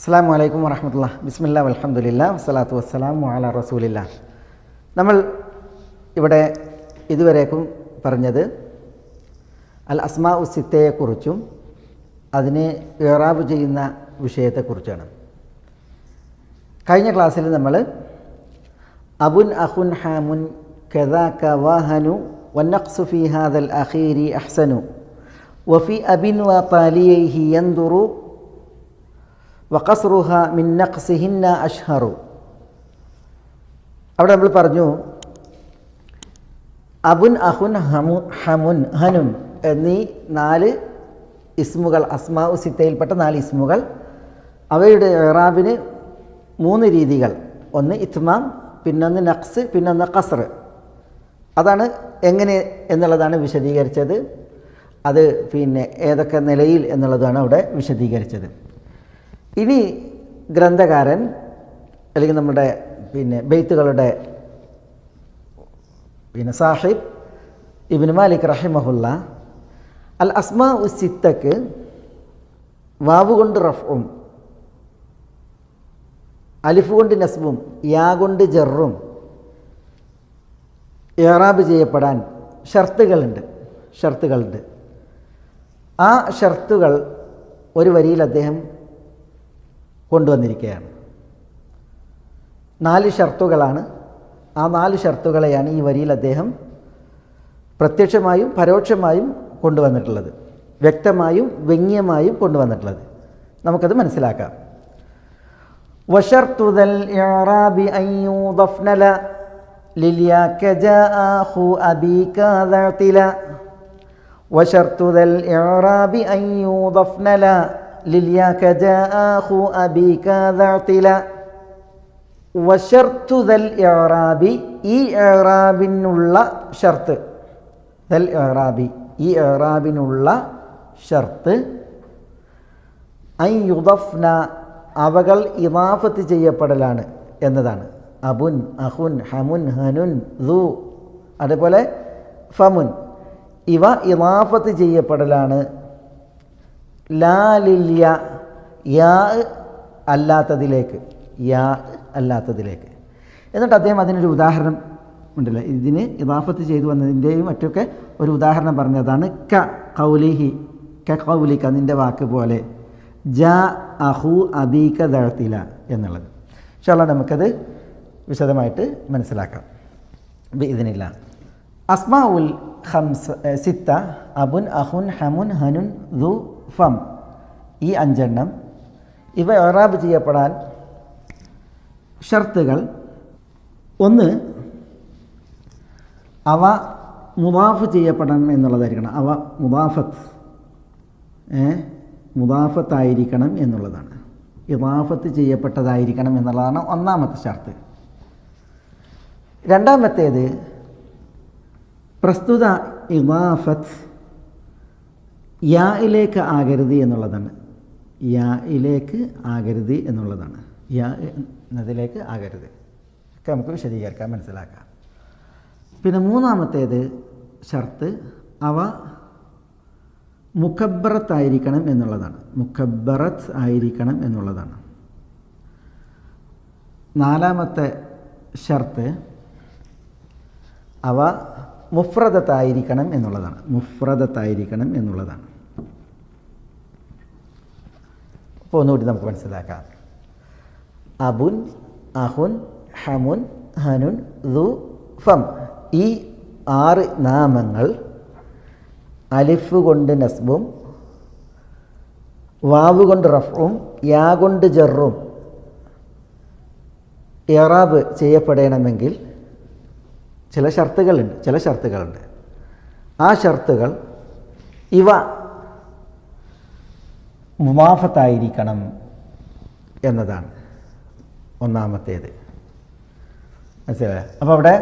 അസ്സലാമു അലൈക്കും വറഹ്മത്തുള്ളാഹി. ബിസ്മില്ലാ വൽഹംദുലില്ലാ വസ്സലാത്തു വസ്സലാമു അലാ റസൂലില്ലാ. നമ്മൾ ഇവിടെ ഇതുവരേക്കും പറഞ്ഞത് അൽ അസ്മാഉ സിത്തയെക്കുറിച്ചും അതിനെ ഇറാബ് ചെയ്യുന്ന വിഷയത്തെക്കുറിച്ചാണ്. കഴിഞ്ഞ ക്ലാസ്സിൽ നമ്മൾ അബുൻ അഖുൻ ഹാമുൻ കദാക വഹനു വന്നഖ്സു ഫീ ഹാദൽ അഖീരി അഹ്സനു വഫി അബിൻ വതാലിയൈഹി യൻദുറു വഖസ്റുഹ മിൻ നഖ്സിഹിന്ന അഷ്ഹറു. അവിടെ നമ്മൾ പറഞ്ഞു അബുൻ അഖുൻ ഹമുൻ ഹനുൻ എന്നീ 4 ഇസ്മുകൾ, അസ്മാഉ സിത്തയിൽപ്പെട്ട 4 ഇസ്മുകൾ, അവയുടെ ഇറാബിന് 3 രീതികൾ. ഒന്ന് ഇത്മാം, പിന്നൊന്ന് നഖ്സ്, പിന്നൊന്ന് ഖസ്ർ. അതാണ് എങ്ങനെ എന്നുള്ളതാണ് വിശദീകരിച്ചത്. അത് ഏതൊക്കെ നിലയിൽ എന്നുള്ളതാണ് അവിടെ വിശദീകരിച്ചത്. ഇനി ഗ്രന്ഥകാരൻ അല്ലെങ്കിൽ നമ്മുടെ ബെയ്ത്തുകളുടെ സാഹിബ് ഇബ്നു മാലിക് റഹിമഹുല്ല അൽ അസ്മാഉ സിത്തക്ക് വാവ് കൊണ്ട് റഫ്ഉം അലിഫ് കൊണ്ട് നസ്ബും യാ കൊണ്ട് ജറും ഇറാബ് ചെയ്യപ്പെടാൻ ഷർത്തുകളുണ്ട്. ആ ഷർത്തുകൾ ഒരു വരിയിൽ അദ്ദേഹം കൊണ്ടുവന്നിരിക്കുകയാണ്. 4 ഷർത്തുകളാണ്. ആ 4 ഷർത്തുകളെയാണ് ഈ വരിയിൽ അദ്ദേഹം പ്രത്യക്ഷമായും പരോക്ഷമായും കൊണ്ടുവന്നിട്ടുള്ളത്, വ്യക്തമായും വ്യംഗ്യമായും കൊണ്ടുവന്നിട്ടുള്ളത്. നമുക്കത് മനസ്സിലാക്കാം. وشرط ذا الإعراب أن يضفن لا للياك جاء أخو أبيك ذا اعتلا. وشرط ذا الإعراب أن يضفن لا للياك جاء أخو أبيك ذا اعتلا. وشرط ذا الإعراب ഈ ഇറാബിനുള്ള ഷർത്ത്, ദൽ ഇറാബി ഈ ഇറാബിനുള്ള ഷർത്ത് അൻ യുദഫ്ന അവകൾ ഇദാഫത്ത് ചെയ്യപ്പെടലാണ് എന്നതാണ്. അബുൻ അഖുൻ ഹമുൻ ഹനുൻ ദു അതുപോലെ ഫമുൻ ഇവ ഇദാഫത്ത് ചെയ്യപ്പെടലാണ്. ലാ ലില്യ യാ അല്ലാത്തതിലേക്ക് എന്നിട്ട് അദ്ദേഹം അതിനൊരു ഉദാഹരണം ഉണ്ടല്ലോ, ഇതിന് ഇദാഫത്ത് ചെയ്തു വന്നതിൻ്റെയും മറ്റൊക്കെ ഒരു ഉദാഹരണം പറഞ്ഞതാണ്. കൗലിക നിൻ്റെ വാക്ക് പോലെ, ജാ അഹു അബീക ദഅതില എന്നുള്ളത്. ഇൻഷാ അല്ലാഹ് നമുക്കത് വിശദമായിട്ട് മനസ്സിലാക്കാം ബിഇദ്നില്ല. അസ്മാഉൽ സിത്ത അബുൻ അഖുൻ ഹമുൻ ഹനുൻ ദു ഫം, ഈ 5 എണ്ണം ഇവ ഇറാബ് ചെയ്യപ്പെടാൻ ഷർത്തുകൾ. ഒന്ന്, അവ മുദാഫ് ചെയ്യപ്പെടണം എന്നുള്ളതായിരിക്കണം. അവ മുദാഫത്തായിരിക്കണം എന്നുള്ളതാണ്. ഇദാഫത്ത് ചെയ്യപ്പെട്ടതായിരിക്കണം എന്നുള്ളതാണ് ഒന്നാമത്തെ ഷർത്ത്. രണ്ടാമത്തേത് പ്രസ്തുത ഇദാഫത്ത് യായിലേക്ക് ആകരുത് എന്നുള്ളതാണ്. യായിലേക്ക് ആകരുത് എന്നുള്ളതാണ്. യാ എന്നതിലേക്ക് ആകരുത് ഒക്കെ നമുക്ക് വിശദീകരിക്കാം, മനസ്സിലാക്കാം. പിന്നെ മൂന്നാമത്തേത് ഷർത്ത് അവ മുക്കബ്ബറത്ത് ആയിരിക്കണം എന്നുള്ളതാണ്. മുക്കബ്ബറത്ത് ആയിരിക്കണം എന്നുള്ളതാണ്. നാലാമത്തെ ഷർത്ത് അവ മുഫ്രദത്തായിരിക്കണം എന്നുള്ളതാണ്. മുഫ്രദത്തായിരിക്കണം എന്നുള്ളതാണ്. അപ്പോൾ ഒന്നുകൂടി നമുക്ക് മനസ്സിലാക്കാം. അബുൻ അഖുൻ ഹമുൻ ഹനുൻ ദു ഫം, ഈ 6 നാമങ്ങൾ അലിഫ് കൊണ്ട് നസ്ബും വാവ് കൊണ്ട് റഫ്ഉം യാ കൊണ്ട് ജറും ഇറാബ് ചെയ്യപ്പെടണമെങ്കിൽ ചില ഷർത്തുകളുണ്ട്. ആ ഷർത്തുകൾ ഇവ മുദാഫത്തായിരിക്കണം എന്നതാണ് ഒന്നാമത്തേത്. മനസ്സിലായോ? അപ്പോൾ അവിടെ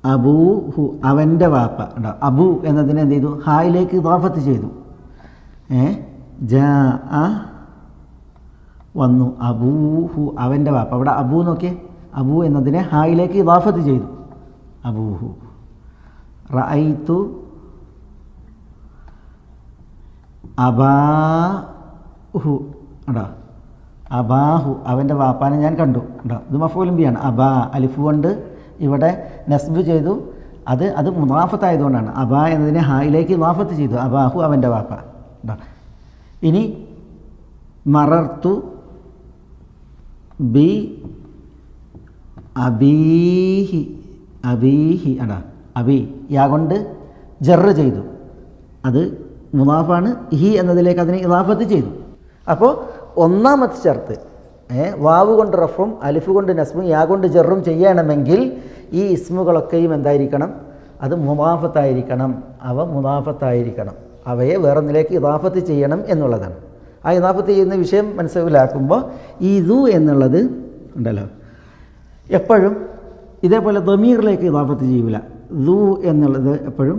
അബൂഹു അവൻ്റെ വാപ്പ ഉണ്ടോ. അബു എന്നതിനെ എന്ത് ചെയ്തു? ഹായിലേക്ക് ഇദാഫത്ത് ചെയ്തു. ജാ വന്നു. അബൂഹു അവൻ്റെ വാപ്പ. അവിടെ അബൂ നോക്കിയേ, അബൂ എന്നതിനെ ഹായിലേക്ക് ഇദാഫത്ത് ചെയ്തു. അബൂഹു. റഅയ്തു അബാഹു. ഉണ്ടോ? അബാഹു അവൻ്റെ വാപ്പാനെ ഞാൻ കണ്ടു. ഉണ്ടോ? ഇത് മഫൂലും ബിയാണ്. അബാ അലിഫ് കൊണ്ട് ഇവിടെ നസ്ബ് ചെയ്തു. അത് മുദാഫത്തായതുകൊണ്ടാണ്. അബാ എന്നതിനെ ഹായിലേക്ക് ഇദാഫത്ത് ചെയ്തു. അബാഹു അവൻ്റെ വാപ്പ. ഉണ്ടോ? ഇനി മറർത്തു ബി അബീഹി. അബീഹി അടാ അബി യാ കൊണ്ട് ജറ് ചെയ്തു. അത് മുദാഫാണ്. ഹി എന്നതിലേക്ക് അതിനെ ഇദാഫത്ത് ചെയ്തു. അപ്പോൾ ഒന്നാമത്തെ ഷർത്ത് വാവ് കൊണ്ട് റഫും അലിഫ് കൊണ്ട് നസ്ബും യാ കൊണ്ട് ജറും ചെയ്യണമെങ്കിൽ ഈ ഇസ്മുകളൊക്കെയും എന്തായിരിക്കണം? അത് മുദാഫത്തായിരിക്കണം. അവ മുദാഫത്തായിരിക്കണം. അവയെ വേറൊന്നിലേക്ക് ഇദാഫത്ത് ചെയ്യണം എന്നുള്ളതാണ്. ആ ഇദാഫത്ത് ചെയ്യുന്ന വിഷയം മനസ്സിലാക്കുമ്പോൾ ഈ ദു എന്നുള്ളത് ഉണ്ടല്ലോ, എപ്പോഴും ഇതേപോലെ ദമീറിലേക്ക് ഇദാഫത്ത് ചെയ്യൂല. ദു എന്നുള്ളത് എപ്പോഴും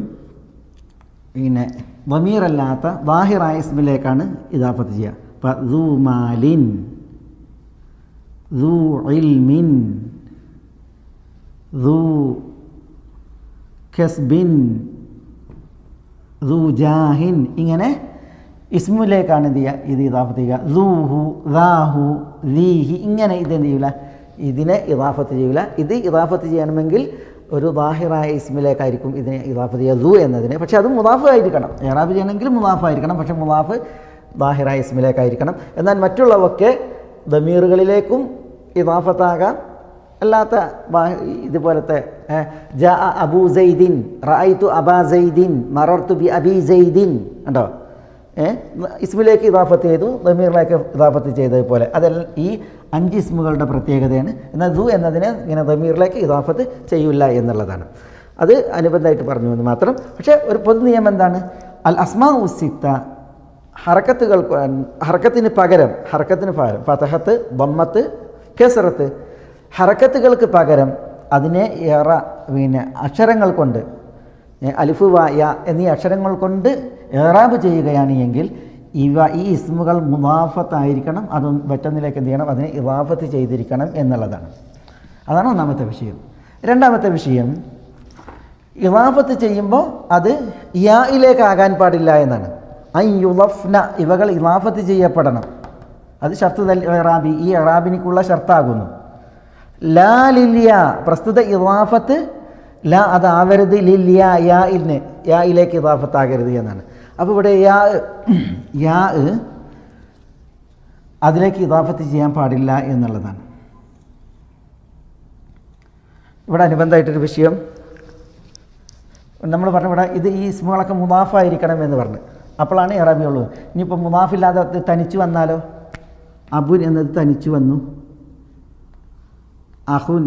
പിന്നെ ദമീറല്ലാത്ത ദാഹിറായ ഇസ്മിലേക്കാണ് ഇദാഫത്ത് ചെയ്യുക. അപ്പം ദു മാലിൻ, ദു ഇൽമിൻ, ദു കസ്ബിൻ, ദു ജാഹിൻ, ഇങ്ങനെ ഇസ്മിലേക്കാണ് എന്ത് ചെയ്യുക? ഇത് ഇദാഫത്ത് ചെയ്യുക. ദൂഹു, ദാഹു, ലീഹി, ഇങ്ങനെ ഇതെന്ത് ചെയ്യില്ല? ഇതിനെ ഇദാഫത്ത് ചെയ്യില്ല. ഇത് ഇദാഫത്ത് ചെയ്യണമെങ്കിൽ ഒരു ദാഹിറായ ഇസ്മിലേക്കായിരിക്കും ഇതിനെ ഇദാഫത്ത് ചെയ്യുക, ദു എന്നതിനെ. പക്ഷേ അത് മുദാഫ് ആയിരിക്കണം. ഇറാബ് ചെയ്യണമെങ്കിൽ മുദാഫ് ആയിരിക്കണം. പക്ഷേ മുദാഫ് ദാഹിറായ ഇസ്മിലേക്കായിരിക്കണം. എന്നാൽ മറ്റുള്ളവയൊക്കെ ദമീറുകളിലേക്കും ഇദാഫത്താകാം. അല്ലാത്ത ഇതുപോലത്തെ ജാ അബൂ സൈദിൻ, റഅയ്തു അബാ സൈദിൻ, മറർത്തു ബി അബി സൈദിൻ ഉണ്ടോ? ഇസ്മിലേക്ക് ഇദാഫത്ത് ചെയ്തു, ദമീറിലേക്ക് ഇദാഫത്ത് ചെയ്തതുപോലെ. അതെല്ലാം ഈ 5 ഇസ്മുകളുടെ പ്രത്യേകതയാണ്. എന്നാൽ ദു എന്നതിനെ ഇങ്ങനെ ദമീറിലേക്ക് ഇദാഫത്ത് ചെയ്യില്ല എന്നുള്ളതാണ്. അത് അനുബന്ധമായിട്ട് പറഞ്ഞു എന്ന് മാത്രം. പക്ഷേ ഒരു പൊതു നിയമം എന്താണ്? അൽ അസ്മാ ഉസിത്ത ഹർക്കത്തിന് പകരം ഫതഹത്ത്, ദമ്മത്ത്, കെസറത്ത്, ഹറക്കത്തുകൾക്ക് പകരം അതിനെ അക്ഷരങ്ങൾ കൊണ്ട് അലിഫ് വ യ എന്നീ അക്ഷരങ്ങൾ കൊണ്ട് ഇറാബ് ചെയ്യുകയാണ് എങ്കിൽ ഈ ഇസ്മുകൾ മുദാഫത്തായിരിക്കണം. അത് മറ്റൊന്നിലേക്ക് എന്ത് ചെയ്യണം? അതിനെ ഇദാഫത്ത് ചെയ്തിരിക്കണം എന്നുള്ളതാണ്. അതാണ് ഒന്നാമത്തെ വിഷയം. രണ്ടാമത്തെ വിഷയം, ഇദാഫത്ത് ചെയ്യുമ്പോൾ അത് യായിലേക്കാകാൻ പാടില്ല എന്നാണ്. യുളഫ്ന, ഇവകൾ ഇദാഫത്ത് ചെയ്യപ്പെടണം. അത് ഷർത്ത് ഇറാബി, ഈ ഇറാബിനിക്കുള്ള ഷർത്താകുന്നു. ലാ ലില്യ, പ്രസ്തുത ഇദാഫത്ത് ലാ അതാവരുത്, ലില്യ യായിലേക്ക് ഇദാഫത്താകരുത് എന്നാണ്. അപ്പോൾ ഇവിടെ യാ അതിലേക്ക് ഇദാഫത്ത് ചെയ്യാൻ പാടില്ല എന്നുള്ളതാണ്. ഇവിടെ അനുബന്ധമായിട്ടൊരു വിഷയം നമ്മൾ പറഞ്ഞു. ഇവിടെ ഇത് ഈ ഇസ്മുകളൊക്കെ മുദാഫായിരിക്കണം എന്ന് പറഞ്ഞു. അപ്പോഴാണ് ഇറാബിയുള്ളത്. ഇനിയിപ്പോൾ മുദാഫില്ലാതെ തനിച്ചു വന്നാലോ? അബുൻ എന്നത് തനിച്ചു വന്നു, അഹുൻ,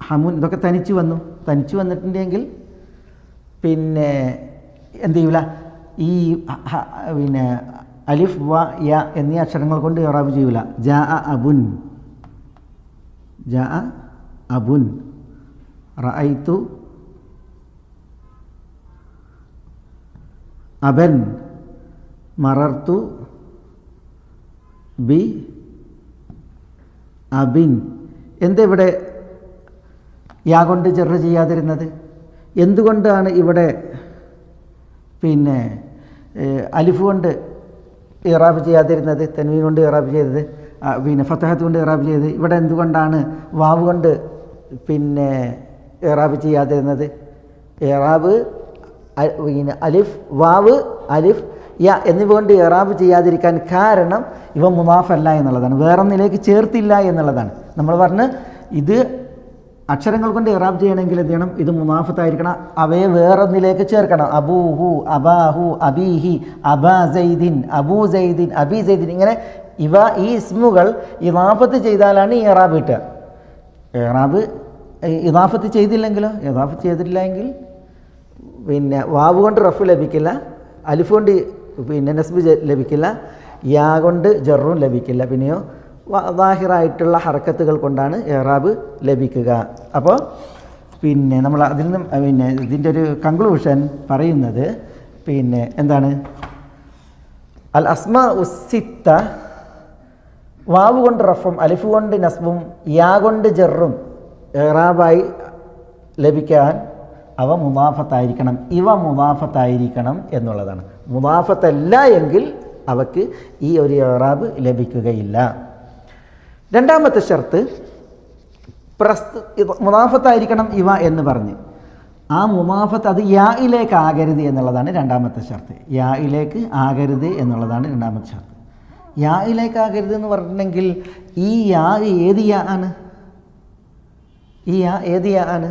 ഹമുൻ ഇതൊക്കെ തനിച്ചു വന്നു. തനിച്ചു വന്നിട്ടുണ്ടെങ്കിൽ പിന്നെ എന്ത് ചെയ്യൂല? ഈ അലിഫ് വ യ എന്നീ അക്ഷരങ്ങൾ കൊണ്ട് ഇറാബ് ചെയ്യൂല. ജാ അബുൻ, ജാ അബുൻ, റഅയ്തു അബൻ, മറർത്തു ബി അബിൻ. എന്തിവിടെ യാ കൊണ്ട് ജറ് ചെയ്യാതിരുന്നത്? എന്തുകൊണ്ടാണ് ഇവിടെ പിന്നെ അലിഫ് കൊണ്ട് ഇറാബ് ചെയ്യാതിരുന്നത്? തൻവീൻ കൊണ്ട് ഇറാബ് ചെയ്തത്, പിന്നെ ഫതഹത്ത് കൊണ്ട് ഇറാബ് ചെയ്തത്? ഇവിടെ എന്തുകൊണ്ടാണ് വാവ് കൊണ്ട് പിന്നെ ഇറാബ് ചെയ്യാതിരുന്നത്? ഇറാബ് പിന്നെ അലിഫ്, വാവ്, അലിഫ്, യ എന്നിവ കൊണ്ട് ഇറാബ് ചെയ്യാതിരിക്കാൻ കാരണം ഇവ മുദാഫല്ല എന്നുള്ളതാണ്. വേറൊന്നിലേക്ക് ചേർത്തില്ല എന്നുള്ളതാണ്. നമ്മൾ പറഞ്ഞ് ഇത് അക്ഷരങ്ങൾ കൊണ്ട് ഇറാബ് ചെയ്യണമെങ്കിൽ എന്ത് ചെയ്യണം? ഇത് മുദാഫത്തായിരിക്കണം. അവയെ വേറൊന്നിലേക്ക് ചേർക്കണം. അബൂഹു, അബാഹു, അബീഹി, അബാ സൈദിൻ, അബൂ സൈദിൻ, അബി സൈദിൻ, ഇങ്ങനെ ഈ ഇസ്മുകൾ ഇദാഫത്ത് ചെയ്താലാണ് ഈ ഇറാബ് കിട്ടുക. ഇറാബ് ഇദാഫത്ത് ചെയ്തില്ലെങ്കിലോ? ഇദാഫത്ത് ചെയ്തിട്ടില്ലെങ്കിൽ പിന്നെ വാവ് കൊണ്ട് റഫ് ലഭിക്കില്ല, അലിഫ് കൊണ്ട് പിന്നെ നസ്ബ് ലഭിക്കില്ല, യാ കൊണ്ട് ജറും ലഭിക്കില്ല. പിന്നെയോ ദാഹിറായിട്ടുള്ള ഹർക്കത്തുകൾ കൊണ്ടാണ് ഇറാബ് ലഭിക്കുക. അപ്പോൾ പിന്നെ നമ്മൾ അതിൽ നിന്നും പിന്നെ ഇതിൻ്റെ ഒരു കൺക്ലൂഷൻ പറയുന്നത് പിന്നെ എന്താണ്? അൽ അസ്മാ ഉസിത്ത വാവ് കൊണ്ട് റഫും അലിഫ് കൊണ്ട് നസ്ബും യാ കൊണ്ട് ജറും ഇറാബായി ലഭിക്കാൻ അവ മുദാഫത്തായിരിക്കണം, ഇവ മുദാഫത്തായിരിക്കണം എന്നുള്ളതാണ്. മുദാഫത്തല്ല എങ്കിൽ അവക്ക് ഈ ഒരു ഇറാബ് ലഭിക്കുകയില്ല. രണ്ടാമത്തെ ഷർത്ത് മുദാഫത്തായിരിക്കണം ഇവ എന്ന് പറഞ്ഞ് ആ മുദാഫത്ത് അത് യായിലേക്ക് ആകരുത് എന്നുള്ളതാണ് രണ്ടാമത്തെ ഷർത്ത്. യായിലേക്ക് ആകരുത് എന്നുള്ളതാണ് രണ്ടാമത്തെ ഷർത്ത്. യായിലേക്ക് ആകരുത് എന്ന് പറഞ്ഞിട്ടുണ്ടെങ്കിൽ ഈ യാ ഏത് യാ ആണ്? ഈ യാ ഏത് യാ ആണ്?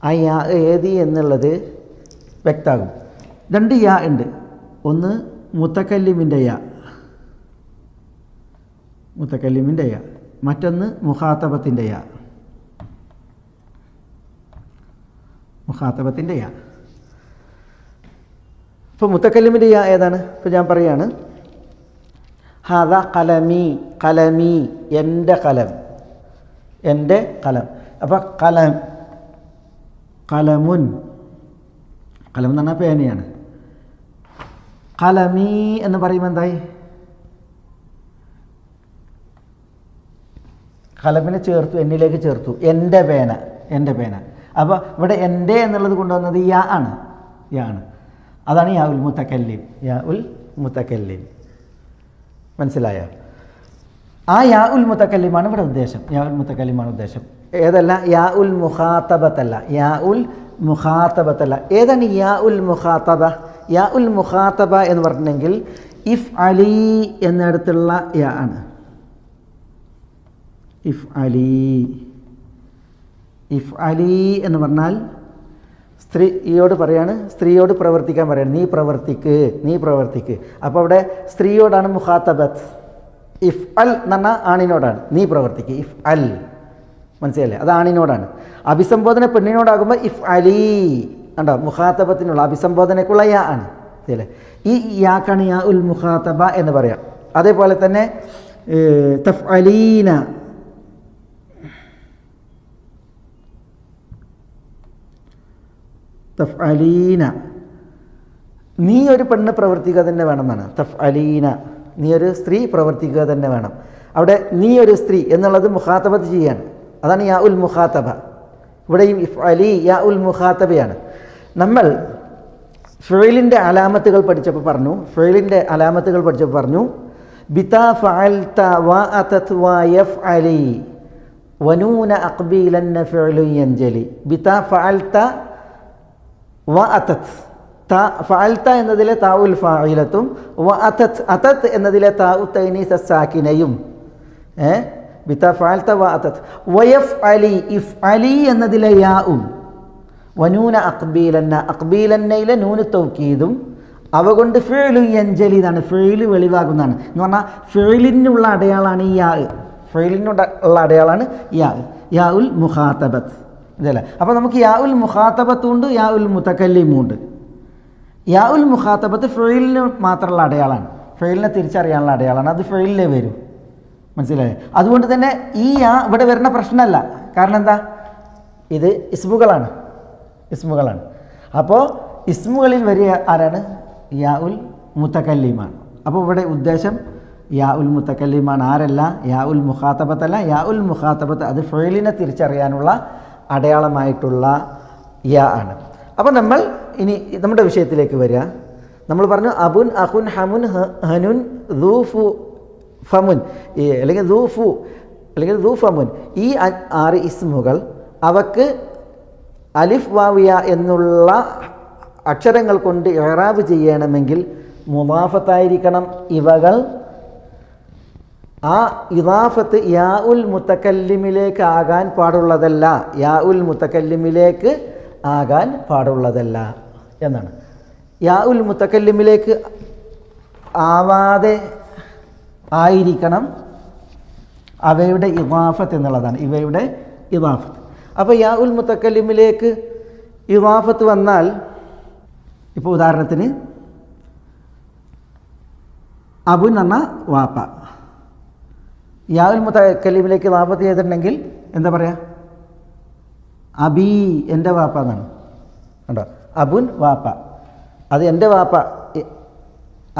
ആ യാ ഏത് എന്നുള്ളത് വ്യക്തമാകും. രണ്ട് യാ ഉണ്ട്. ഒന്ന് മുത്തക്കല്ലിമിൻ്റെ യാ, മുത്തക്കല്ലിമിൻ്റെ യാ, മറ്റൊന്ന് മുഖാത്തബത്തിൻ്റെ യാ, മുഖാത്തബത്തിൻ്റെ യാ. ഇപ്പോൾ മുത്തക്കല്ലിമിൻ്റെ യാ ഏതാണ്? ഇപ്പോൾ ഞാൻ പറയാണ് ഹാദ കലമി, കലമി എൻ്റെ കലം, എൻ്റെ കലം. അപ്പോൾ കലം, കലമുൻ, കലം എന്ന് പറഞ്ഞാൽ പേനയാണ്. കലമി എന്ന് പറയുമ്പോൾ എന്തായി? കലമിനെ ചേർത്തു, എന്നിലേക്ക് ചേർത്തു, എൻ്റെ പേന, എൻ്റെ പേന. അപ്പോൾ ഇവിടെ എൻ്റെ എന്നുള്ളത് കൊണ്ടുവന്നത് യാ ആണ്, യാ ആണ്. അതാണ് യാ ഉൽ മുത്തക്കല്ലിം, യാ ഉൽ മുത്തക്കല്ലിം. മനസ്സിലായോ? ആ യാ ഉൽ മുത്തക്കല്ലിമാണ് ഇവിടെ ഉദ്ദേശം, യാ ഉൽ മുത്തക്കല്ലിമാണ് ഉദ്ദേശം. ഏതല്ല? യാ ഉൽ മുഖാത്തബത്തല്ല, യാ ഉൽ മുഖാത്തബത്തല്ല. ഏതാണ് യാ ഉൽ മുഖാത്തബ? യാ ഉൽ മുഖാത്തബ എന്ന് പറഞ്ഞിട്ടുണ്ടെങ്കിൽ ഇഫ് അലി എന്നിടത്തുള്ള യാ ആണ്. ഇഫ് അലി, ഇഫ് അലി എന്ന് പറഞ്ഞാൽ സ്ത്രീയോട് പറയാണ്, സ്ത്രീയോട് പ്രവർത്തിക്കാൻ പറയാണ്, നീ പ്രവർത്തിക്ക്, നീ പ്രവർത്തിക്ക്. അപ്പോൾ അവിടെ സ്ത്രീയോടാണ് മുഖാത്തബത്ത്. ഇഫ് അൽ എന്ന് പറഞ്ഞാൽ ആണിനോടാണ്, നീ പ്രവർത്തിക്ക്, ഇഫ് അൽ. മനസ്സിലല്ലേ? അത് ആണിനോടാണ്. അഭിസംബോധന പെണ്ണിനോടാകുമ്പോൾ ഇഫ് അലി ഉണ്ടോ, മുഖാത്തബത്തിനുള്ള അഭിസംബോധനയ്ക്കുള്ള യാ ആണ്. ശരിയല്ലേ? ഈ യാക്കാണ് യാ ഉൽ മുഖാത്തബ എന്ന് പറയാം. അതേപോലെ തന്നെ തഫ് അലീന, തഫ് അലീന, നീ ഒരു പെണ്ണ് പ്രവർത്തിക്കുക തന്നെ വേണം എന്നാണ്. തഫ് അലീന, നീ ഒരു സ്ത്രീ പ്രവർത്തിക്കുക തന്നെ വേണം. അവിടെ നീ ഒരു സ്ത്രീ എന്നുള്ളത് മുഖാത്തബത്ത് ചെയ്യാണ്. അതാണ് യാ ഉൽ മുഖാത്തബ. ഇവിടെയും ഇഫ് അലി യാ ഉൽ മുഖാത്തബയാണ്. നമ്മൾ ഫിഅലിൻ്റെ അലാമത്തുകൾ പഠിച്ചപ്പോൾ പറഞ്ഞു, ഫിഅലിൻ്റെ അലാമത്തുകൾ പഠിച്ചപ്പോൾ പറഞ്ഞു ബിതാ ഫഅൽത വഅതത് വയഫ്അലി വനൂന അഖ്ബീലന്ന ഫിഅലു യൻജലി. ബിതാ ഫഅൽത വഅതത്, ഫഅൽത എന്നതിലെ താഉൽ ഫാഇലത്തും വഅതത്, അതത് എന്നതിലെ താഉ തൈനീസ് സാക്കിനയും, ബിതാ ഫഅൽത വഅതത്. വയഫ്അലി, ഇഫ്അലി എന്നതിലെ യാഉം, വനൂന അഖ്ബീലന്ന, അഖ്ബീലന്നയിലെ നൂന് തൗക്കീദും അവ കൊണ്ട് ഫിഅലു യൻജലി എന്നാണ്, ഫിഅല് വെളിവാകുന്നതാണ്. എന്ന് പറഞ്ഞാൽ ഫിഅലിനുള്ള അടയാളാണ് ഈ യാ, ഫിഅലിനുള്ള അടയാളാണ് യാ, യാ ഉൽ മുഖാത്തബത്ത്. ഇതല്ലേ? അപ്പോൾ നമുക്ക് യാ ഉൽ മുഖാത്തബത്തും ഉണ്ട്, യാ ഉൽ മുതക്കല്ലിമും ഉണ്ട്. യാ ഉൽ മുഖാത്തബത്ത് ഫിഅലിന് മാത്രമുള്ള അടയാളമാണ്, ഫിഅലിനെ തിരിച്ചറിയാനുള്ള അടയാളമാണ്. അത് ഫിഅലിലേ വരും. മനസ്സിലായേ? അതുകൊണ്ട് തന്നെ ഈ യാ ഇവിടെ വരുന്ന പ്രശ്നമല്ല. കാരണം എന്താ? ഇത് ഇസ്മുകളാണ്, ഇസ്മുകളാണ്. അപ്പോൾ ഇസ്മുകളിൽ വരിക ആരാണ്? യാ ഉൽ മുതക്കല്ലിമാണ്. അപ്പോൾ ഇവിടെ ഉദ്ദേശം യാ ഉൽ മുതക്കല്ലിമാണ്. ആരല്ല? യാ ഉൽ മുഖാത്തബത്തല്ല. യാ ഉൽ മുഖാത്തബത്ത് അത് ഫിഅലിനെ തിരിച്ചറിയാനുള്ള അടയാളമായിട്ടുള്ള യാ ആണ്. അപ്പോൾ നമ്മൾ ഇനി നമ്മുടെ വിഷയത്തിലേക്ക് വരിക. നമ്മൾ പറഞ്ഞു അബുൻ, അഖുൻ, ഹമുൻ, ഹനുൻ, ദൂഫു, ഫമുൻ, അല്ലെങ്കിൽ ദൂഫു അല്ലെങ്കിൽ ദൂഫമുൻ, ഈ 6 ഇസ്മുകൾ അവക്ക് അലിഫ് വാവിയ എന്നുള്ള അക്ഷരങ്ങൾ കൊണ്ട് ഇറാബ് ചെയ്യണമെങ്കിൽ മുദാഫത്തായിരിക്കണം ഇവകൾ. ആ ഇദാഫത്ത് യാ ഉൽ മുതക്കല്ലിമിലേക്ക് ആകാൻ പാടുള്ളതല്ല, യാ ഉൽ മുതക്കല്ലിമിലേക്ക് ആകാൻ പാടുള്ളതല്ല എന്നാണ്. യാ ഉൽ മുതക്കല്ലിമിലേക്ക് ആവാതെ ആയിരിക്കണം അവയുടെ ഇദാഫത്ത് എന്നുള്ളതാണ്, ഇവയുടെ ഇദാഫത്ത്. അപ്പോൾ യാ ഉൽ മുതക്കല്ലിമിലേക്ക് ഇദാഫത്ത് വന്നാൽ, ഇപ്പോൾ ഉദാഹരണത്തിന് അബു എന്ന് പറഞ്ഞാൽ വാപ്പ, യാ ഉൽ മുതക്കല്ലിമിലേക്ക് ഇദാഫത്ത് ചെയ്തിട്ടുണ്ടെങ്കിൽ എന്താ പറയുക? അബി, എൻ്റെ വാപ്പ എന്നാണ്. കണ്ടോ? അബുൻ വാപ്പ, അത് എൻ്റെ വാപ്പ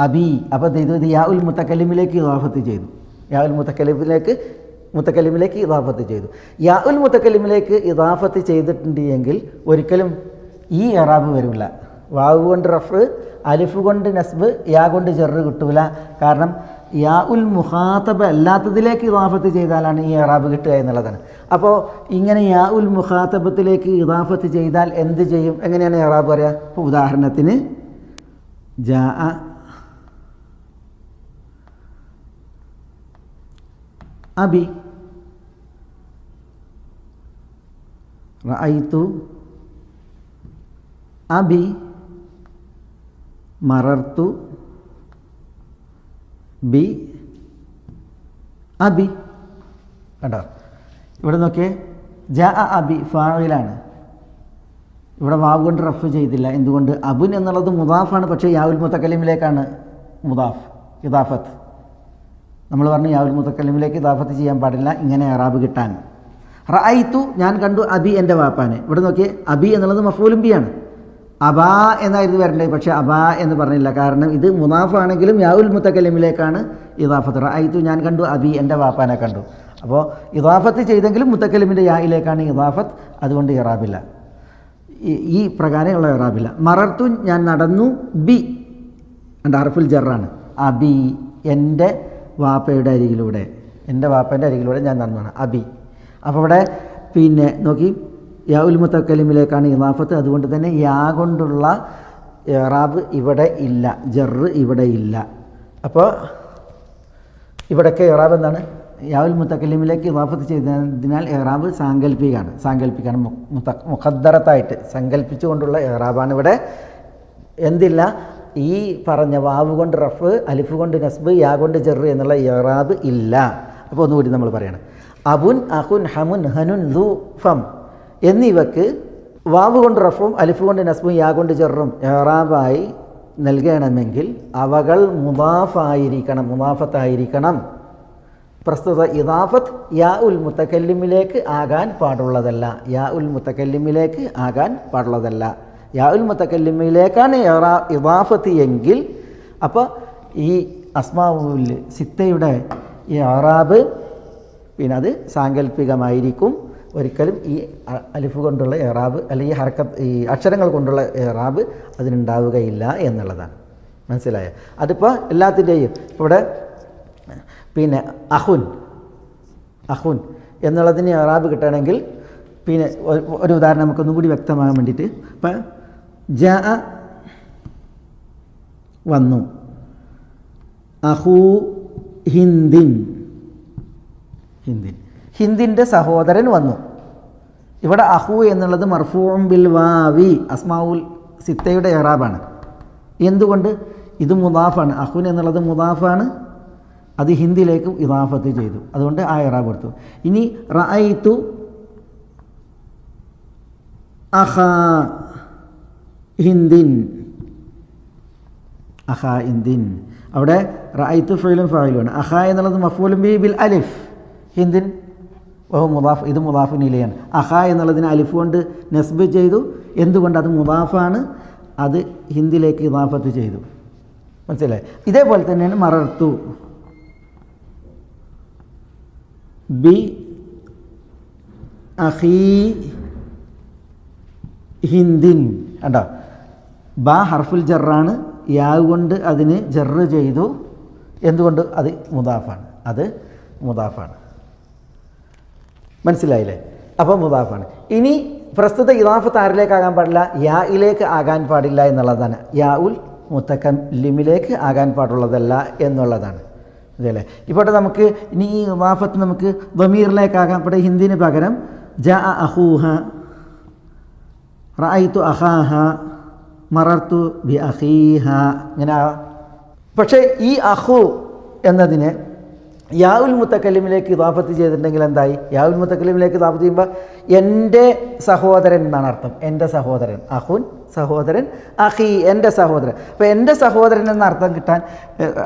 അബി. അപ്പോൾ ഇത് യാ ഉൽ മുതക്കല്ലിമിലേക്ക് ഇദാഫത്ത് ചെയ്തു. യാ ഉൽ മുത്തക്കല്ലിമിലേക്ക് ഇദാഫത്ത് ചെയ്തു. യാ ഉൽ മുത്തക്കല്ലിമിലേക്ക് ഇദാഫത്ത് ചെയ്തിട്ടുണ്ട് എങ്കിൽ ഒരിക്കലും ഈ ഇറാബ് വരില്ല. വാവ് കൊണ്ട് റഫ്, അലിഫ് കൊണ്ട് നസ്ബ്, യാ കൊണ്ട് ജർറ് കിട്ടൂല. കാരണം യാ ഉൽ മുഖാത്തബ അല്ലാത്തതിലേക്ക് ഇദാഫത്ത് ചെയ്താലാണ് ഈ ഇറാബ് കിട്ടുക എന്നുള്ളതാണ്. അപ്പോൾ ഇങ്ങനെ യാ ഉൽ മുഖാത്തബത്തിലേക്ക് ഇദാഫത്ത് ചെയ്താൽ എന്ത് ചെയ്യും, എങ്ങനെയാണ് ഇറാബ് പറയുക? ഇപ്പോൾ ഉദാഹരണത്തിന് ജാ അബി, റഅയ്തു അബി, മറർത്തു ബി അബി. കണ്ടോ? ഇവിടെ നോക്കിയേ, ജാ അബി ഫാഇലാണ്. ഇവിടെ വാവ് കൊണ്ട് റഫ് ചെയ്തില്ല. എന്തുകൊണ്ട്? അബുൻ എന്നുള്ളത് മുദാഫാണ്, പക്ഷേ യാവുൽ മുത്തക്കല്ലിമിലേക്കാണ് ഇദാഫത്ത്. നമ്മൾ പറഞ്ഞു യാവുൽ മുത്തക്കല്ലിമിലേക്ക് ഇദാഫത്ത് ചെയ്യാൻ പാടില്ല ഇങ്ങനെ ഇറാബ് കിട്ടാൻ. റഅയ്തു ഞാൻ കണ്ടു അബി എൻ്റെ വാപ്പാനെ. ഇവിടെ നോക്കിയേ, അബി എന്നുള്ളത് മഫൂലും ബിയാണ്. അബാ എന്നായിരുന്നു വരേണ്ടത്, പക്ഷേ അബാ എന്ന് പറഞ്ഞില്ല. കാരണം ഇത് മുനാഫാണെങ്കിലും യാവുൽ മുത്തക്കല്ലിമിലേക്കാണ് ഇദാഫത്ത്. റഅയ്തു ഞാൻ കണ്ടു അബി എൻ്റെ വാപ്പാനെ കണ്ടു. അപ്പോൾ ഇദാഫത്ത് ചെയ്തെങ്കിലും മുത്തക്കല്ലിമിൻ്റെ യായിലേക്കാണ് ഇദാഫത്ത്, അതുകൊണ്ട് ഇറാബില്ല. ഈ പ്രകാരമുള്ള ഇറാബില്ല. മറർത്തു ഞാൻ നടന്നു, ബി എൻ്റെ ഹർഫുൽ ജറാണ്. അബി എൻ്റെ വാപ്പയുടെ അരികിലൂടെ, എൻ്റെ വാപ്പൻ്റെ അരികിലൂടെ ഞാൻ നടന്നാണ് അബി. അപ്പോൾ ഇവിടെ പിന്നെ നോക്കി, യാ ഉൽ മുത്തക്കല്ലിമിലേക്കാണ് ഇദാഫത്ത്, അതുകൊണ്ട് തന്നെ യാ കൊണ്ടുള്ള ഇറാബ് ഇവിടെ ഇല്ല, ജറ് ഇവിടെ ഇല്ല. അപ്പോൾ ഇവിടെയൊക്കെ ഇറാബ് എന്താണ്? യാ ഉൽ മുത്തക്കല്ലിമിലേക്ക് ഇദാഫത്ത് ചെയ്തതിനാൽ ഇറാബ് സാങ്കല്പിക്കാണ് മുഖദ്ദറത്തായിട്ട് സങ്കല്പിച്ചുകൊണ്ടുള്ള ഇറാബാണ്. ഇവിടെ എന്തില്ല? ഈ പറഞ്ഞ വാവ് കൊണ്ട് റഫ്, അലിഫ് കൊണ്ട് നസ്ബ്, യാ കൊണ്ട് ജറ് എന്നുള്ള ഇറാബ് ഇല്ല. അപ്പോൾ ഒന്നുകൂടി നമ്മൾ പറയണം, അബുൻ, അഹുൻ, ഹമുൻ, ഹനുൻ, ദു, ഫം എന്നിവക്ക് വാവ് കൊണ്ട് റഫും അലിഫ് കൊണ്ട് നസ്ബും യാ കൊണ്ട് ജറും ഇറാബായി നൽകണമെങ്കിൽ അവകൾ മുദാഫത്തായിരിക്കണം. പ്രസ്തുത ഇദാഫത്ത് യാ ഉൽ മുത്തക്കല്ലിമിലേക്ക് ആകാൻ പാടുള്ളതല്ല. യാ ഉൽ മുത്തക്കല്ലിമിലേക്കാണ് ഇദാഫത്ത് എങ്കിൽ അപ്പോൾ ഈ അസ്മാഉൽ സിത്തയുടെ ഈ ഇറാബ് പിന്നെ അത് സാങ്കല്പികമായിരിക്കും. ഒരിക്കലും ഈ അലിഫ് കൊണ്ടുള്ള ഇറാബ് അല്ലെങ്കിൽ ഈ അക്ഷരങ്ങൾ കൊണ്ടുള്ള ഇറാബ് അതിനുണ്ടാവുകയില്ല എന്നുള്ളതാണ്. മനസ്സിലായോ? അതിപ്പോൾ എല്ലാത്തിൻ്റെയും ഇവിടെ പിന്നെ അഹുൻ എന്നുള്ളതിന് ഇറാബ് കിട്ടണമെങ്കിൽ പിന്നെ ഒരു ഉദാഹരണം നമുക്കൊന്നും കൂടി വ്യക്തമാകാൻ വേണ്ടിയിട്ട്, ഇപ്പം ജാ വന്നു, അഹു ഹിന്ദിൻ്റെ സഹോദരൻ വന്നു. ഇവിടെ അഹു എന്നുള്ളത് മർഫൂഉം ബിൽ വാവി അസ്മാഉൽ സിത്തയുടെ ഇറാബാണ്. എന്തുകൊണ്ട്? ഇത് മുദാഫാണ്. അഹുൻ എന്നുള്ളത് മുദാഫാണ്, അത് ഹിന്ദിയിലേക്ക് ഇദാഫത്ത് ചെയ്തു, അതുകൊണ്ട് ആ ഇറാബ് എടുത്തു. ഇനി റഅയ്തു അഖാ ഹിന്ദിൻ, അവിടെ റഅയ്തു ഫഇലും ഫായിലുമാണ്. അഖാ എന്നുള്ളത് മഫ്ഊലും ബിഹി ബിൽ അലിഫ്, ഹിന്ദിൻ വഹു മുദാഫ്, ഇത് മുദാഫുൻ ഇലൈഹിയാണ്. അഖാ എന്നുള്ളതിന് അലിഫ് കൊണ്ട് നസ്ബ് ചെയ്തു. എന്തുകൊണ്ട്? അത് മുദാഫാണ്, അത് ഹിന്ദിയിലേക്ക് ഇദാഫത്ത് ചെയ്തു. മനസ്സിലായി? ഇതേപോലെ തന്നെയാണ് മറർത്തു ബി അഖീ ഹിന്ദിൻ. കണ്ടോ? ബാ ഹർഫുൽ ജറാണ്, യാ കൊണ്ട് അതിന് ജറ് ചെയ്തു. എന്തുകൊണ്ട്? അത് മുദാഫാണ്. മനസ്സിലായില്ലേ? അപ്പോൾ മുദാഫാണ്. ഇനി പ്രസ്തുത ഇദാഫത്ത് ആരിലേക്കാകാൻ പാടില്ല? യായിലേക്ക് ആകാൻ പാടില്ല എന്നുള്ളതാണ്. യാ ഉൽ മുത്തക്കല്ലിമിലേക്ക് ആകാൻ പാടുള്ളതല്ല എന്നുള്ളതാണ്. അതല്ലേ? ഇപ്പോൾ നമുക്ക് ഇനി ഈ ഇദാഫത്ത് നമുക്ക് ദമീറിലേക്കാകാൻ പാടില്ല. ഹിന്ദിന് പകരം ജാ അഖൂഹ, റഅയ്തു അഖാഹ, മറർത്തു ബി അഖീഹ, ഇങ്ങനെ. പക്ഷേ ഈ അഖു എന്നതിനെ യാ ഉൽ മുത്തക്കല്ലിമിലേക്ക് ഇദാഫത്ത് ചെയ്തിട്ടുണ്ടെങ്കിൽ എന്തായി? യാ ഉൽ മുത്തക്കല്ലിമിലേക്ക് ഇദാഫത്ത് ചെയ്യുമ്പോൾ എൻ്റെ സഹോദരൻ എന്നാണ് അർത്ഥം. എൻ്റെ സഹോദരൻ, അഖുൻ സഹോദരൻ, അഖി എൻ്റെ സഹോദരൻ. അപ്പോൾ എൻ്റെ സഹോദരൻ എന്ന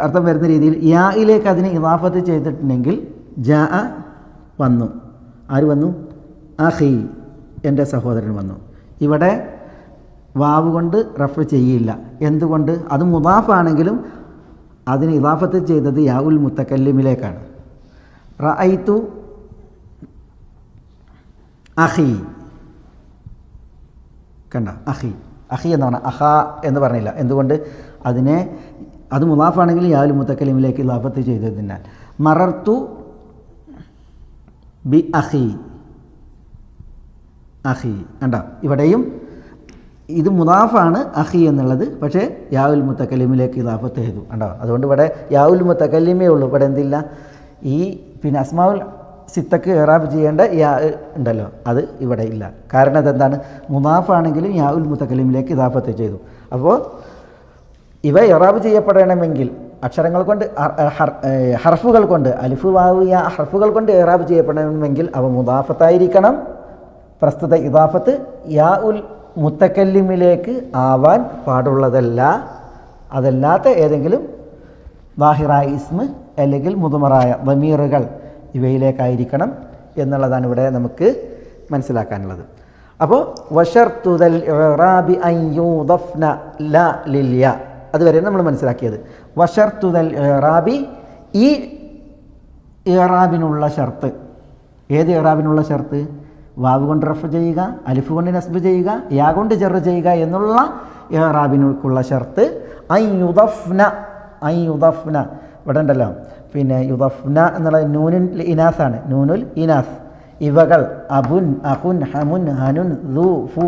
അർത്ഥം വരുന്ന രീതിയിൽ യായിലേക്ക് അതിനെ ഇദാഫത്ത് ചെയ്തിട്ടുണ്ടെങ്കിൽ ജാ വന്നു. ആര് വന്നു? അഖി, എൻ്റെ സഹോദരൻ വന്നു. ഇവിടെ വാവ് കൊണ്ട് റഫ് ചെയ്യില്ല. എന്തുകൊണ്ട്? അത് മുദാഫാണെങ്കിലും അതിന് ഇദാഫത്ത് ചെയ്തത് യാ ഉൽ മുത്തക്കല്ലിമിലേക്കാണ്. റഅയ്തു അഖി. കണ്ട, അഖി അഖി എന്ന് പറഞ്ഞാൽ അഹ എന്ന് പറഞ്ഞില്ല. എന്തുകൊണ്ട്? അത് മുലാഫാണെങ്കിൽ യാൽ മുത്തക്കലിമിലേക്ക് ഇലാഫത്ത് ചെയ്തതിനാൽ. മറർത്തു ബി അഖി. അഖി കണ്ട, ഇവിടെയും ഇത് മുലാഫാണ് അഖി എന്നുള്ളത്, പക്ഷേ യാവുൽ മുത്തക്കലിമിലേക്ക് ഇലാഫത്ത് ചെയ്തു. കണ്ടോ? അതുകൊണ്ട് ഇവിടെ യാവുൽ മുത്തക്കലിമേ ഉള്ളൂ. ഇവിടെ എന്തില്ല? ഈ പിന്നെ അസ്മാവുൽ സിത്തക്ക് ഇറാബ് ചെയ്യേണ്ട യാ ഉണ്ടല്ലോ, അത് ഇവിടെ ഇല്ല. കാരണം അതെന്താണ്? മുനാഫാണെങ്കിലും യാവുൽ മുത്തക്കലിമിലേക്ക് ഇദാഫത്ത് ചെയ്തു. അപ്പോൾ ഇവ ഇറാബ് ചെയ്യപ്പെടണമെങ്കിൽ അക്ഷരങ്ങൾ കൊണ്ട് ഹർഫുകൾ കൊണ്ട് അലിഫ് വാവ് യാ ഹർഫുകൾ കൊണ്ട് ഇറാബ് ചെയ്യപ്പെടണമെങ്കിൽ അവ മുദാഫത്തായിരിക്കണം. പ്രസ്തുത ഇദാഫത്ത് യാ ഉൽ മുത്തക്കല്ലിമിലേക്ക് ആവാൻ പാടുള്ളതല്ല. അതല്ലാത്ത ഏതെങ്കിലും ദാഹിറായ ഇസ്മ് അല്ലെങ്കിൽ മുദമറായ ദമീറുകൾ ഇവയിലേക്കായിരിക്കണം എന്നുള്ളതാണ് ഇവിടെ നമുക്ക് മനസ്സിലാക്കാനുള്ളത്. അപ്പോൾ വശർത്തുദൽ ഇറാബി അൻ യുദഫ്ന ല ലിൽ യാ, അതുവരെ നമ്മൾ മനസ്സിലാക്കിയത്. വശർത്തുദൽ ഇറാബി, ഈ ഇറാബിനുള്ള ഷർത്ത്. ഏത് ഇറാബിനുള്ള ഷർത്ത്? വാവ് കൊണ്ട് റഫ് ചെയ്യുക, അലിഫ് കൊണ്ട് നസ്ബ് ചെയ്യുക, യാ കൊണ്ട് ജർ ചെയ്യുക എന്നുള്ള ഇറാബിനുള്ള ഷർത്ത് അൻ യുദഫ്ന. അൻ യുദഫ്ന ഇവിടെ ഉണ്ടല്ലോ, പിന്നെ യുദഫ്ന എന്നുള്ള നൂനുൽ ഇനാസാണ്. നൂനുൽ ഇനാസ്. ഇവകൾ അബുൻ അഹുൻ ഹമുൻ ഹനുൻ ദു ഫു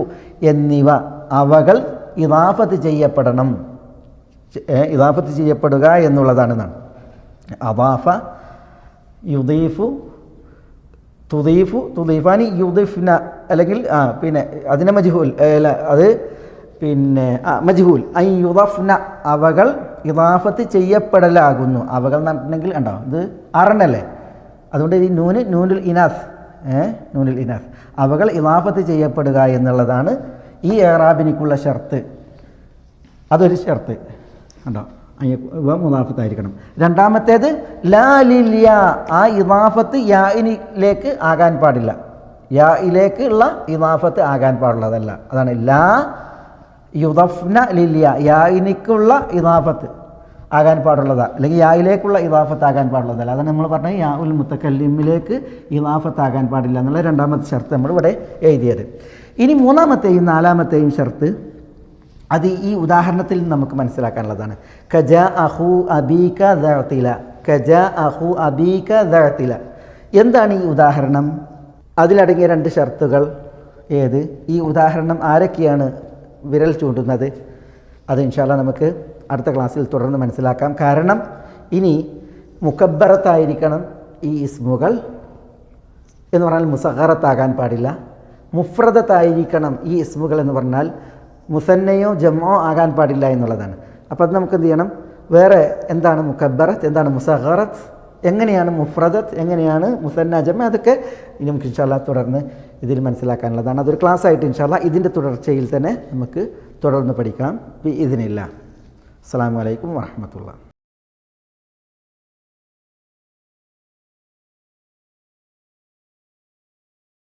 എന്നിവ അവകൾ ഇദാഫത്ത് ചെയ്യപ്പെടണം. ഇദാഫത്ത് ചെയ്യപ്പെടുക എന്നുള്ളതാണ്. അദാഫ യുദീഫു തുദീഫു തുദീഫാനി യുദിഫ്ന, അല്ലെങ്കിൽ പിന്നെ അതിനെ മജ്ഹൂൽ അല്ല, അത് പിന്നെ മജ്ഹൂൽ. ഐ യുദഫ്ന അവകൾ ഇദാഫത്ത് ചെയ്യപ്പെടലാകുന്നു. അവകൾ എന്ന് പറഞ്ഞിട്ടുണ്ടെങ്കിൽ ഉണ്ടോ, ഇത് ആറെണ്ണല്ലേ, അതുകൊണ്ട് ഈ നൂനുൽ ഇനാസ്, നൂനുൽ ഇനാസ്. അവകൾ ഇദാഫത്ത് ചെയ്യപ്പെടുക എന്നുള്ളതാണ് ഈ ഇറാബിനിക്കുള്ള ഷർത്ത്. അതൊരു ഷർത്ത് ഉണ്ടോ, ഇവ മുദാഫത്തായിരിക്കണം. രണ്ടാമത്തേത് ലാ ലിൽ യാ, ആ ഇദാഫത്ത് യാഇനിലേക്ക് ആകാൻ പാടില്ല. യായിലേക്ക് ഉള്ള ഇദാഫത്ത് ആകാൻ പാടുള്ളതല്ല. അതാണ് ലാ യുദഫ്ന ലിൽ യാ, യായിനിക്കുള്ള ഇദാഫത്ത് ആകാൻ പാടുള്ളതാ, അല്ലെങ്കിൽ യായിലേക്കുള്ള ഇദാഫത്ത് ആകാൻ പാടുള്ളതല്ല. അതാണ് നമ്മൾ പറഞ്ഞത് യാ ഉൽ മുത്തക്കല്ലിമിലേക്ക് ഇദാഫത്ത് ആകാൻ പാടില്ല എന്നുള്ള രണ്ടാമത്തെ ഷർത്ത് നമ്മൾ ഇവിടെ എഴുതിയത്. ഇനി മൂന്നാമത്തെയും നാലാമത്തെയും ഷർത്ത് അത് ഈ ഉദാഹരണത്തിൽ നമുക്ക് മനസ്സിലാക്കാനുള്ളതാണ്. കജ അഹു അബീക ദഅതില. കജ അഹു അബീക ദഅതില. എന്താണ് ഈ ഉദാഹരണം? അതിലടങ്ങിയ രണ്ട് ഷർത്തുകൾ ഏത്? ഈ ഉദാഹരണം ആരൊക്കെയാണ് വിരൽ ചൂണ്ടുന്നത്? അത് ഇൻഷാ അല്ലാഹ് നമുക്ക് അടുത്ത ക്ലാസ്സിൽ തുടർന്ന് മനസ്സിലാക്കാം. കാരണം ഇനി മുക്കബ്ബറത്തായിരിക്കണം ഈ ഇസ്മുകൾ എന്ന് പറഞ്ഞാൽ മുസഗറത്താകാൻ പാടില്ല. മുഫ്രദത്തായിരിക്കണം ഈ ഇസ്മുകൾ എന്ന് പറഞ്ഞാൽ മുസന്നയോ ജമോ ആകാൻ പാടില്ല എന്നുള്ളതാണ്. അപ്പോൾ അത് നമുക്ക് എന്ത് ചെയ്യണം? വേറെ എന്താണ് മുക്കബ്ബറത്ത്, എന്താണ് മുസഗറത്ത്, എങ്ങനെയാണ് മുഫ്രദത്ത്, എങ്ങനെയാണ് മുസന്ന ജമ, അതൊക്കെ ഇനി നമുക്ക് ഇൻഷാ അല്ലാഹ് തുടർന്ന് ഇതിൽ മനസ്സിലാക്കാനുള്ളതാണ്. അതൊരു ക്ലാസ് ആയിട്ട് ഇൻഷാ അല്ലാഹ് ഇതിൻ്റെ തുടർച്ചയിൽ തന്നെ നമുക്ക് തുടർന്ന് പഠിക്കാം. ഇതിനില്ല. അസ്സലാമു അലൈക്കും വറഹ്മത്തുള്ളാഹി.